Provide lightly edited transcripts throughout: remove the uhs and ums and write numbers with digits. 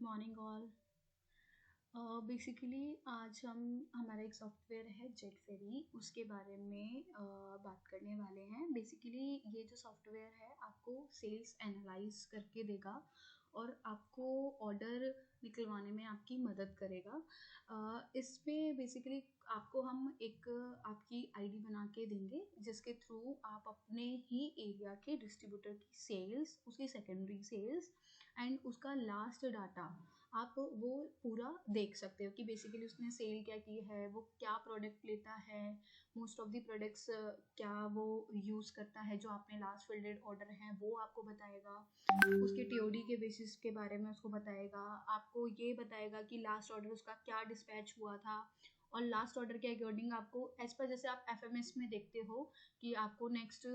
Good morning all. Basically आज हम हमारा एक सॉफ्टवेयर है जेट फेरी, उसके बारे में बात करने वाले हैं। बेसिकली ये जो सॉफ्टवेयर है आपको सेल्स एनालाइज करके देगा और आपको ऑर्डर निकलवाने में आपकी मदद करेगा। इस पे बेसिकली आपको हम एक आपकी आईडी बना के देंगे जिसके थ्रू आप अपने ही एरिया के डिस्ट्रीब्यूटर की सेल्स, उसकी सेकेंडरी सेल्स एंड उसका लास्ट डाटा आप वो पूरा देख सकते हो कि बेसिकली उसने सेल क्या की है, वो क्या प्रोडक्ट लेता है, मोस्ट ऑफ द प्रोडक्ट्स क्या वो यूज़ करता है, जो आपने लास्ट फिल्डेड ऑर्डर है वो आपको बताएगा, उसके टीओडी के बेसिस के बारे में उसको बताएगा, आपको ये बताएगा कि लास्ट ऑर्डर उसका क्या डिस्पैच हुआ था और लास्ट ऑर्डर के अकॉर्डिंग आपको एज पर जैसे आप एफएमएस में देखते हो कि आपको नेक्स्ट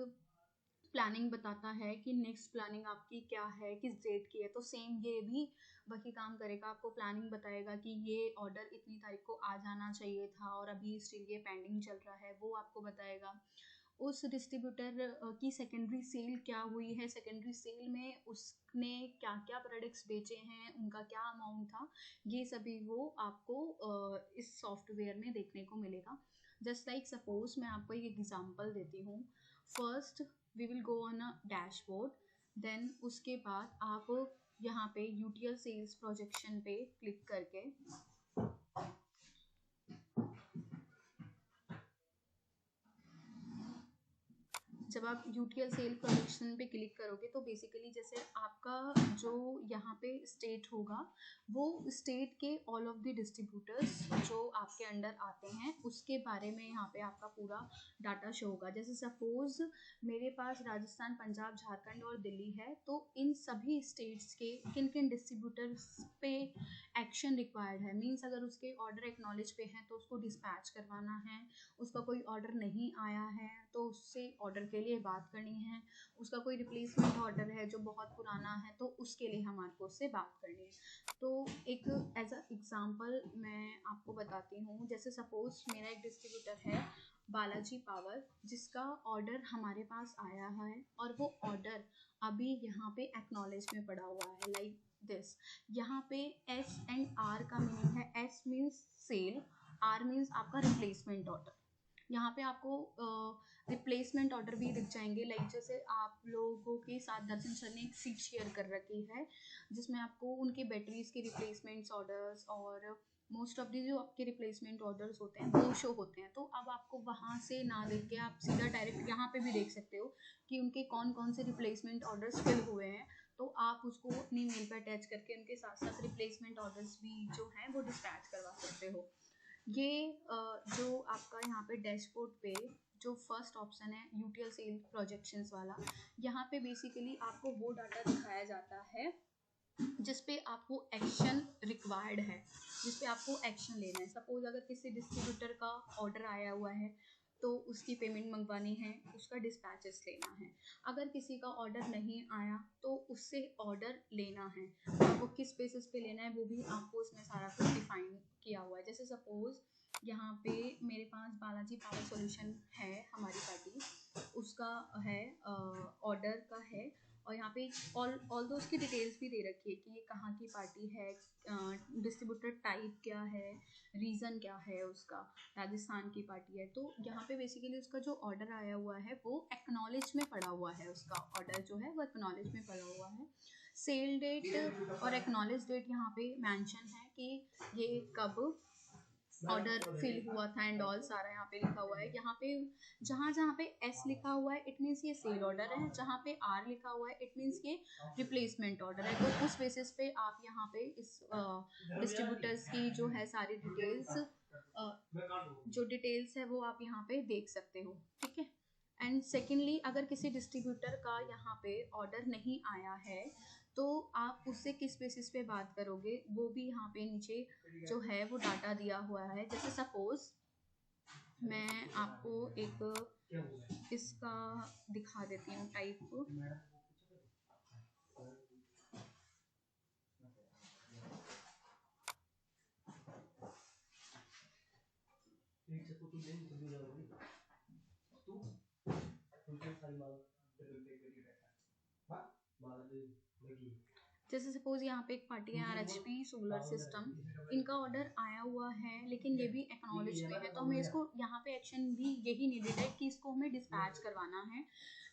प्लानिंग बताता है कि नेक्स्ट प्लानिंग आपकी क्या है, किस डेट की है, तो सेम ये भी वही काम करेगा। आपको प्लानिंग बताएगा कि ये ऑर्डर इतनी तारीख को आ जाना चाहिए था और अभी स्टिल ये पेंडिंग चल रहा है, वो आपको बताएगा। उस डिस्ट्रीब्यूटर की सेकेंडरी सेल क्या हुई है, सेकेंडरी सेल में उसने क्या क्या प्रोडक्ट्स बेचे हैं, उनका क्या अमाउंट था, ये सभी वो आपको इस सॉफ्टवेयर में देखने को मिलेगा। जस्ट लाइक सपोज मैं आपको एक एग्जांपल देती हूँ। First we will go on a dashboard, then उसके बाद आप यहाँ पे यूटीएल सेल्स प्रोजेक्शन पे क्लिक करके जब आप यूटीएल सेल प्रोजेक्शन पे क्लिक करोगे तो बेसिकली जैसे आपका जो यहाँ पे स्टेट होगा वो स्टेट के ऑल ऑफ द डिस्ट्रीब्यूटर्स जो आपके अंडर आते हैं उसके बारे में यहाँ पे आपका पूरा डाटा शो होगा। जैसे सपोज मेरे पास राजस्थान, पंजाब, झारखंड और दिल्ली है, तो इन सभी स्टेट्स के किन किन डिस्ट्रीब्यूटर्स पे एक्शन रिक्वायर्ड है, मीन्स अगर उसके ऑर्डर एक्नॉलेज पे हैं तो उसको डिस्पैच करवाना है, उसका कोई ऑर्डर नहीं आया है तो उससे ऑर्डर के लिए बात करनी है, उसका कोई रिप्लेसमेंट ऑर्डर है जो बहुत पुराना है तो उसके लिए हमारे को उससे बात करनी है। तो एक एज अ एग्जांपल मैं आपको बताती हूँ। जैसे सपोज मेरा एक डिस्ट्रीब्यूटर है बालाजी पावर, जिसका ऑर्डर हमारे पास आया है और वो ऑर्डर अभी यहाँ पे एक्नॉलेज में पड़ा हुआ है, लाइक दिस। यहाँ पे एस एंड आर का मीनिंग है, S means sale, R means आपका रिप्लेसमेंट ऑर्डर। यहाँ पे आपको रिप्लेसमेंट ऑर्डर भी दिख जाएंगे, लाइक जैसे आप लोगों के साथ दर्शन सर ने एक सीट शेयर कर रखी है जिसमें आपको उनके बैटरीज के रिप्लेसमेंट्स ऑर्डर्स और मोस्ट ऑफ दी जो आपके रिप्लेसमेंट ऑर्डर्स होते हैं वो शो होते हैं। तो अब आपको वहाँ से ना देख के आप सीधा डायरेक्ट यहाँ पे भी देख सकते हो कि उनके कौन कौन से रिप्लेसमेंट ऑर्डर्स फिल हुए हैं, तो आप उसको अपनी मेल पर अटैच करके उनके साथ साथ रिप्लेसमेंट ऑर्डर्स भी जो हैं वो डिस्पैच करवा सकते हो। ये जो आपका यहाँ पे डैशबोर्ड पे जो फर्स्ट ऑप्शन है यूटीएल सेल प्रोजेक्शंस वाला, यहाँ पे बेसिकली आपको वो डाटा दिखाया जाता है जिस पे आपको एक्शन रिक्वायर्ड है, जिस पे आपको एक्शन लेना है। सपोज अगर किसी डिस्ट्रीब्यूटर का ऑर्डर आया हुआ है तो उसकी पेमेंट मंगवानी है, उसका डिस्पैचेस लेना है। अगर किसी का ऑर्डर नहीं आया तो उससे ऑर्डर लेना है, आपको किस बेसिस पे लेना है वो भी आपको इसमें सारा कुछ डिफाइन किया हुआ है। जैसे सपोज यहाँ पे मेरे पास बालाजी पावर सॉल्यूशन है, हमारी पार्टी, उसका है ऑर्डर का है और यहाँ पे ऑल दो उसकी डिटेल्स भी दे रखी है कि ये कहाँ की पार्टी है, डिस्ट्रीब्यूटर टाइप क्या है, रीज़न क्या है, उसका राजस्थान की पार्टी है। तो यहाँ पे बेसिकली उसका जो ऑर्डर आया हुआ है वो एक्नॉलेज में पड़ा हुआ है, उसका ऑर्डर जो है वो एक्नॉलेज में पड़ा हुआ है। सेल डेट और एक्नॉलेज डेट यहाँ पे मेंशन है कि ये कब ऑर्डर फिल हुआ था एंड ऑल सारा यहाँ पे लिखा हुआ है। यहाँ पे जहाँ पे एस लिखा हुआ है इट मीन्स ये सेल ऑर्डर है, जहाँ पे आर लिखा हुआ है इट मीन्स ये रिप्लेसमेंट ऑर्डर है। तो उस बेसिस पे आप यहाँ पे इस डिस्ट्रीब्यूटर्स की जो है सारी डिटेल्स जो डिटेल्स है वो आप यहाँ पे देख सकते हो, ठीक है। एंड सेकेंडली अगर किसी डिस्ट्रीब्यूटर का यहाँ पे ऑर्डर नहीं आया है तो आप उससे किस बेसिस पे बात करोगे वो भी यहाँ पे नीचे जो है वो डाटा दिया हुआ है। जैसे सपोज मैं आपको एक इसका दिखा देती हूँ टाइप। जैसे सपोज यहाँ पे एक पार्टी है आरएचपी सोलर सिस्टम, इनका ऑर्डर आया हुआ है लेकिन ये भी एक्नॉलेज में है, तो हमें इसको यहाँ पे एक्शन भी यही नीडेड है कि इसको हमें डिस्पैच करवाना है।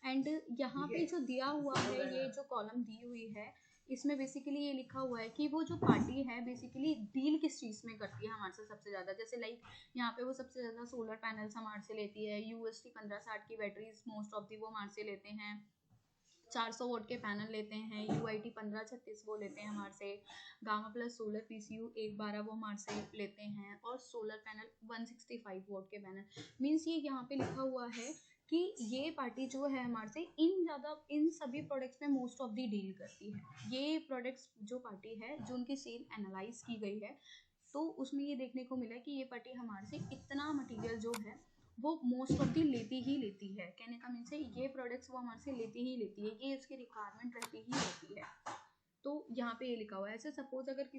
एंड यहाँ पे जो दिया हुआ है, ये जो कॉलम दी हुई है, इसमें बेसिकली ये लिखा हुआ है कि वो जो पार्टी है बेसिकली डील किस चीज़ में करती है हमारे से सबसे ज़्यादा। जैसे लाइक यहाँ पे वो सबसे ज़्यादा सोलर पैनल्स हमारे से लेती है, यूएसटी 1560 की बैटरीज मोस्ट ऑफ दी वो हमारे से लेते हैं, 400 वोट के पैनल लेते हैं, यूआईटी 1536 वो लेते हैं हमारे से, गामा प्लस सोलर पीसीयू 112 वो हमारे से लेते हैं, और सोलर पैनल 165 वोट के पैनल। मीन्स ये यहाँ पे लिखा हुआ है कि ये पार्टी जो है हमारे से इन सभी प्रोडक्ट्स में मोस्ट ऑफ दी डील करती है। ये प्रोडक्ट्स जो पार्टी है जो उनकी सेल एनालाइज की गई है, तो उसमें ये देखने को मिला कि ये पार्टी हमारे से इतना मटेरियल जो है वो मोस्ट ऑफ दी लेती ही लेती है। कहने का मीन से ये प्रोडक्ट्स वो हमारे से लेती ही लेती है, ये उसकी रिक्वायरमेंट रहती ही रहती है। तो यहाँ पे ये लिखा हुआ है। ऐसे सपोज अगर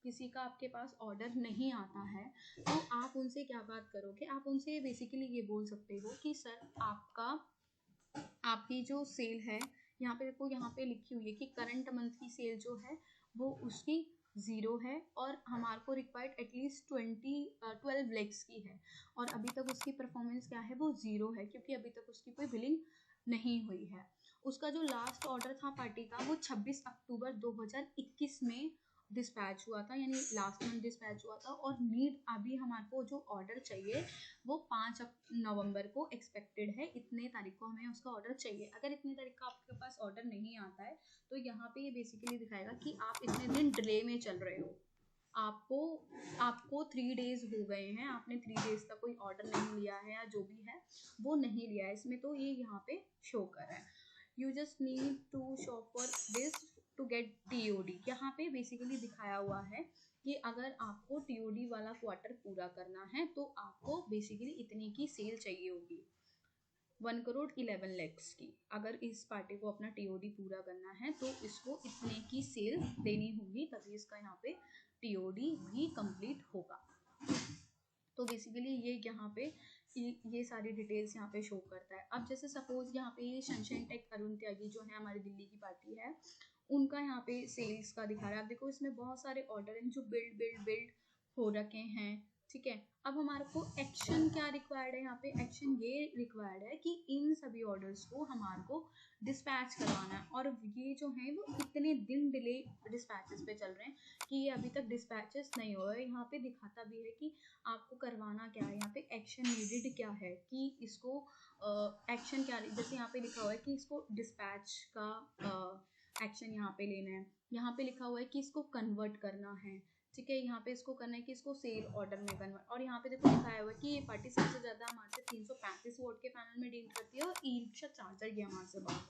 किसी का आपके पास ऑर्डर नहीं आता है, तो आप उनसे क्या बात करोगे, आप उनसे बेसिकली ये बोल सकते हो कि सर आपकी जो सेल है, यहाँ पे देखो, यहाँ पे लिखी हुई है कि करंट मंथ की सेल जो है वो उसकी 0 है और हमारे को रिक्वायर्ड एटलीस्ट 12 लेग्स की है, और अभी तक उसकी परफॉर्मेंस क्या है, वो 0 है, क्योंकि अभी तक उसकी कोई बिलिंग नहीं हुई है। उसका जो लास्ट ऑर्डर था पार्टी का, वो 26 अक्टूबर 2021 में डिस्पैच हुआ था, यानी लास्ट मंथ डिस्पैच हुआ था, और नीड अभी हमारे को जो ऑर्डर चाहिए वो 5 नवंबर को एक्सपेक्टेड है। इतने तारीख को हमें उसका ऑर्डर चाहिए। अगर इतने तारीख का आपके पास ऑर्डर नहीं आता है, तो यहाँ पे ये बेसिकली दिखाएगा कि आप इतने दिन डिले में चल रहे हो। आपको 3 डेज हो गए हैं, आपने 3 डेज तक कोई ऑर्डर नहीं लिया है, या जो भी है वो नहीं लिया है इसमें, तो ये यहाँ पे शो कर रहा है। You just need to show for this to get TOD. यहाँ पे बेसिकली दिखाया हुआ है कि अगर आपको टीओडी वाला क्वार्टर पूरा करना है, तो आपको बेसिकली इतने की सेल चाहिए होगी, 1,11,00,000 की। अगर इस पार्टी को अपना टीओडी पूरा करना है, तो इसको इतने की सेल देनी होगी, तभी इसका यहाँ पे टीओडी भी कंप्लीट होगा। तो बेसिकली ये यहाँ पे ये सारी डिटेल्स यहाँ पे शो करता है। अब जैसे सपोज यहाँ पे सनशाइन टेक अरुण त्यागी जो है हमारी दिल्ली की पार्टी है, उनका यहाँ पे सेल्स का दिखा रहा है। आप देखो इसमें बहुत सारे ऑर्डर हैं जो बिल्ड हो रखे हैं, ठीक है। अब हमारे को एक्शन क्या रिक्वायर्ड है, यहाँ पे एक्शन ये रिक्वायर्ड है कि इन सभी ऑर्डर्स को हमारे को डिस्पैच करवाना है, और ये जो है वो कितने दिन डिले डिस्पैचेस पे चल रहे हैं कि ये अभी तक डिस्पैचेस नहीं हो रहे। यहाँ पे दिखाता भी है कि आपको करवाना क्या है, यहाँ पे एक्शन नीडेड क्या है, कि इसको एक्शन क्या, जैसे यहाँ पे लिखा हुआ है कि इसको डिस्पैच का एक्शन यहाँ पे लेना है। यहाँ पे लिखा हुआ है कि इसको कन्वर्ट करना है, ठीक है। यहाँ पे इसको करना है कि इसको सेल ऑर्डर में कन्वर्ट, और यहाँ पे देखो दिखाया हुआ है कि ये पार्टी सबसे ज़्यादा हमारे से 335 वोट के पैनल में डील करती है, और ई रिक्शा चार्जर ये हमारे से बहुत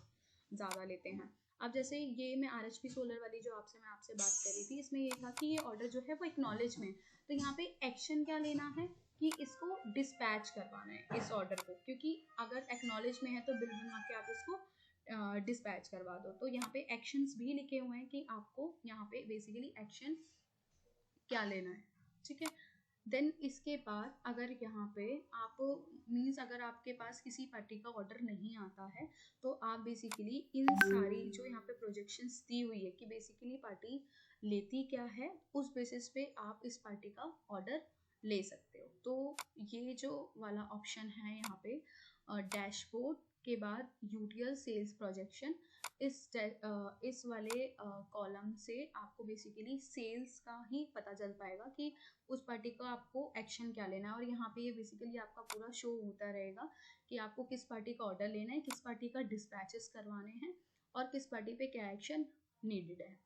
ज़्यादा लेते हैं। अब जैसे ये मैं आरएचपी सोलर वाली जो मैं आपसे बात कर रही थी, इसमें ये था कि ये ऑर्डर जो है वो एक्नॉलेज में, तो यहाँ पे एक्शन क्या लेना है कि इसको डिस्पैच करवाना है इस ऑर्डर को, क्योंकि अगर एक्नॉलेज में है तो बिल बनवा के आप इसको डिस्पैच करवा दो। तो यहाँ पे एक्शंस भी लिखे हुए हैं कि आपको यहाँ पे बेसिकली एक्शन क्या लेना है, ठीक है। देन इसके बाद अगर यहाँ पे आप मीन्स अगर आपके पास किसी पार्टी का ऑर्डर नहीं आता है, तो आप बेसिकली इन सारी जो यहाँ पे प्रोजेक्शंस दी हुई है कि बेसिकली पार्टी लेती क्या है, उस बेसिस पे आप इस पार्टी का ऑर्डर ले सकते हो। तो ये जो वाला ऑप्शन है यहाँ पे डैशबोर्ड के बाद यूटीएल सेल्स प्रोजेक्शन, इस वाले कॉलम से आपको बेसिकली सेल्स का ही पता चल पाएगा कि उस पार्टी का आपको एक्शन क्या लेना है, और यहाँ पे ये बेसिकली आपका पूरा शो होता रहेगा कि आपको किस पार्टी का ऑर्डर लेना है, किस पार्टी का डिस्पैचेस करवाने हैं, और किस पार्टी पे क्या एक्शन नीडेड है।